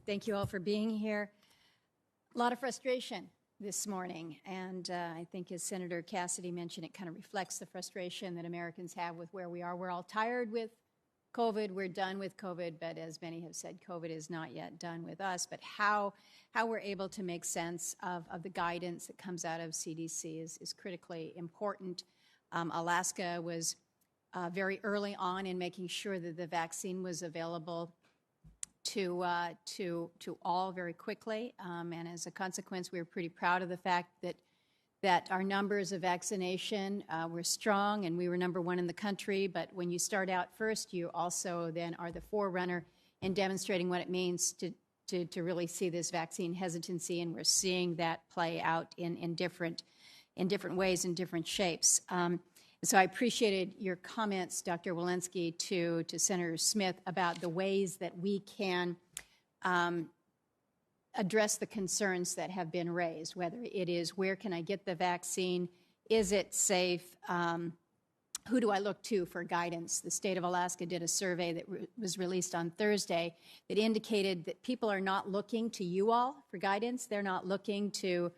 Thank you all for being here. A lot of frustration this morning, and I think as Senator Cassidy mentioned, it kind of reflects the frustration that Americans have with where we are. We're all tired with COVID. We're done with COVID, but as many have said, COVID is not yet done with us. But how we're able to make sense of the guidance that comes out of CDC is critically important. Alaska was very early on in making sure that the vaccine was available to all very quickly, and as a consequence, we were pretty proud of the fact that our numbers of vaccination were strong, and we were #1 in the country. But when you start out first, you also then are the forerunner in demonstrating what it means to really see this vaccine hesitancy, and we're seeing that play out in different ways, in different shapes. So I appreciated your comments, Dr. Walensky, to Senator Smith about the ways that we can address the concerns that have been raised, whether it is where can I get the vaccine, is it safe, who do I look to for guidance? The state of Alaska did a survey that was released on Thursday that indicated that people are not looking to you all for guidance. They're not looking to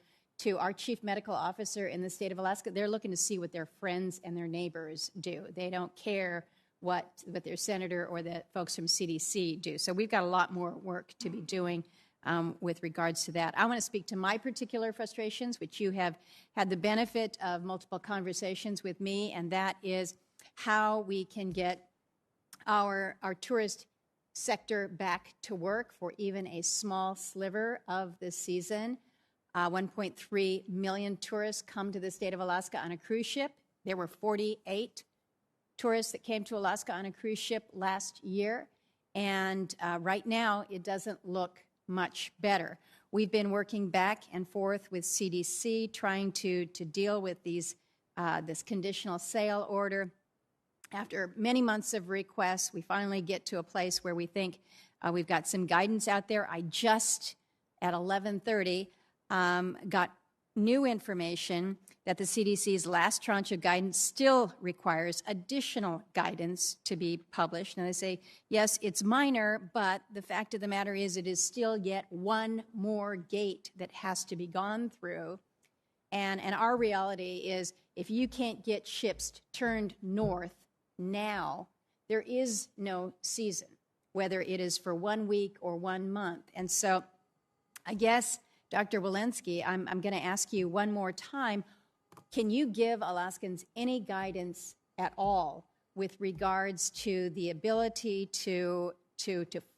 our chief medical officer in the state of Alaska. They're looking to see what their friends and their neighbors do. They don't care what their senator or the folks from CDC do. So we've got a lot more work to be doing with regards to that. I want to speak to my particular frustrations, which you have had the benefit of multiple conversations with me, and that is how we can get our tourist sector back to work for even a small sliver of the season. 1.3 million tourists come to the state of Alaska on a cruise ship. There were 48 tourists that came to Alaska on a cruise ship last year, and right now it doesn't look much better. We've been working back and forth with CDC, trying to deal with this conditional sale order. After many months of requests, we finally get to a place where we think we've got some guidance out there. I just, at 11:30, got new information that the CDC's last tranche of guidance still requires additional guidance to be published. And they say, yes, it's minor, but the fact of the matter is it is still yet one more gate that has to be gone through. And our reality is if you can't get ships turned north now, there is no season, whether it is for 1 week or 1 month. And so I guess, Dr. Walensky, I'm going to ask you one more time, can you give Alaskans any guidance at all with regards to the ability to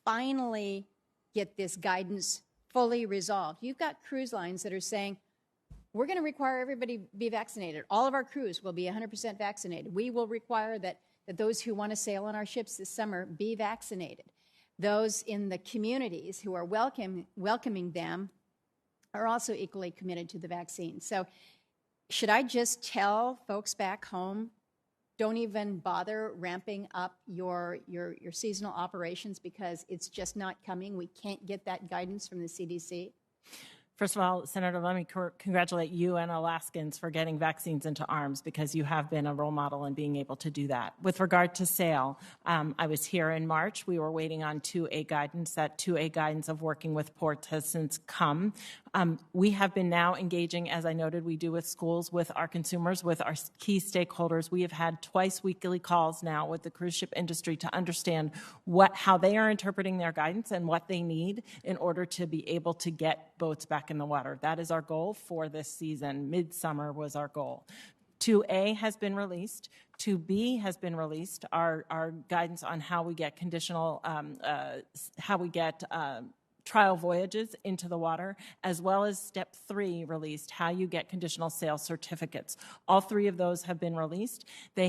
finally get this guidance fully resolved? You've got cruise lines that are saying, we're going to require everybody be vaccinated. All of our crews will be 100% vaccinated. We will require that those who want to sail on our ships this summer be vaccinated. Those in the communities who are welcoming them are also equally committed to the vaccine. So should I just tell folks back home, don't even bother ramping up your seasonal operations because it's just not coming? We can't get that guidance from the CDC? First of all, Senator, let me congratulate you and Alaskans for getting vaccines into arms because you have been a role model in being able to do that. With regard to sail, I was here in March. We were waiting on 2A guidance. That 2A guidance of working with ports has since come. We have been now engaging, as I noted, we do with schools, with our consumers, with our key stakeholders. We have had twice weekly calls now with the cruise ship industry to understand how they are interpreting their guidance and what they need in order to be able to get boats back in the water. That is our goal for this season. Midsummer was our goal. 2A has been released. 2B has been released. Our guidance on how we get trial voyages into the water, as well as Step 3 released, how you get conditional sale certificates. All three of those have been released. We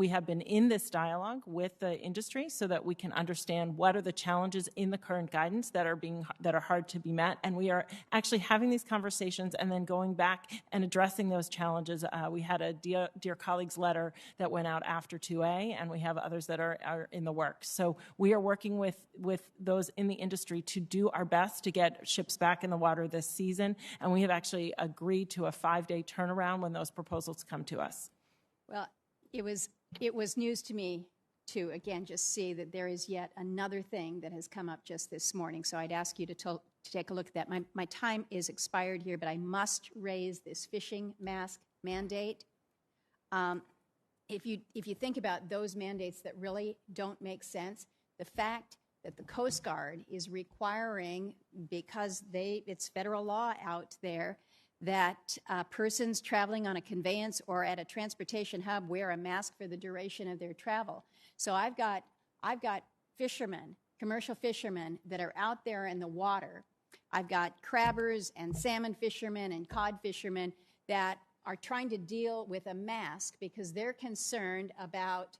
have been in this dialogue with the industry so that we can understand what are the challenges in the current guidance that are hard to be met, and we are actually having these conversations and then going back and addressing those challenges. We had a dear colleagues letter that went out after 2A, and we have others that are in the works. So we are working with those in the industry to do our best to get ships back in the water this season, and we have actually agreed to a 5-day turnaround when those proposals come to us. Well, it was news to me again, just see that there is yet another thing that has come up just this morning. So I'd ask you to take a look at that. My time is expired here, but I must raise this fishing mask mandate. If you think about those mandates that really don't make sense, the fact that the Coast Guard is requiring, because it's federal law out there, that persons traveling on a conveyance or at a transportation hub wear a mask for the duration of their travel. So I've got fishermen, commercial fishermen that are out there in the water. I've got crabbers and salmon fishermen and cod fishermen that are trying to deal with a mask because they're concerned about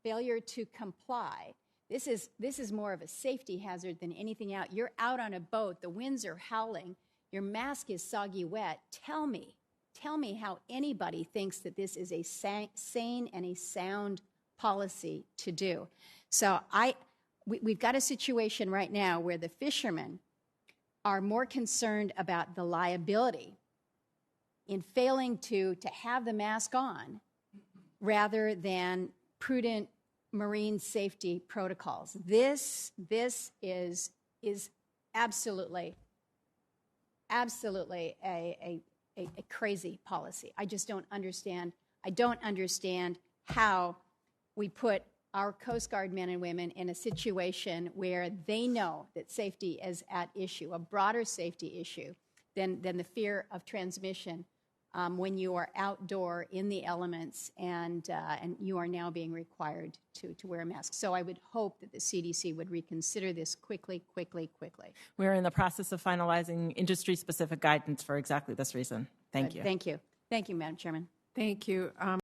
failure to comply. This is more of a safety hazard than anything else. You're out on a boat, the winds are howling, your mask is soggy wet. Tell me how anybody thinks that this is a sane and a sound policy to do. So we've got a situation right now where the fishermen are more concerned about the liability in failing to have the mask on rather than prudent marine safety protocols. This is absolutely a crazy policy. I just don't understand. I don't understand how we put our Coast Guard men and women in a situation where they know that safety is at issue, a broader safety issue than the fear of transmission when you are outdoor in the elements and you are now being required to wear a mask. So I would hope that the CDC would reconsider this quickly. We're in the process of finalizing industry-specific guidance for exactly this reason. Thank you. Thank you. Thank you, Madam Chairman. Thank you.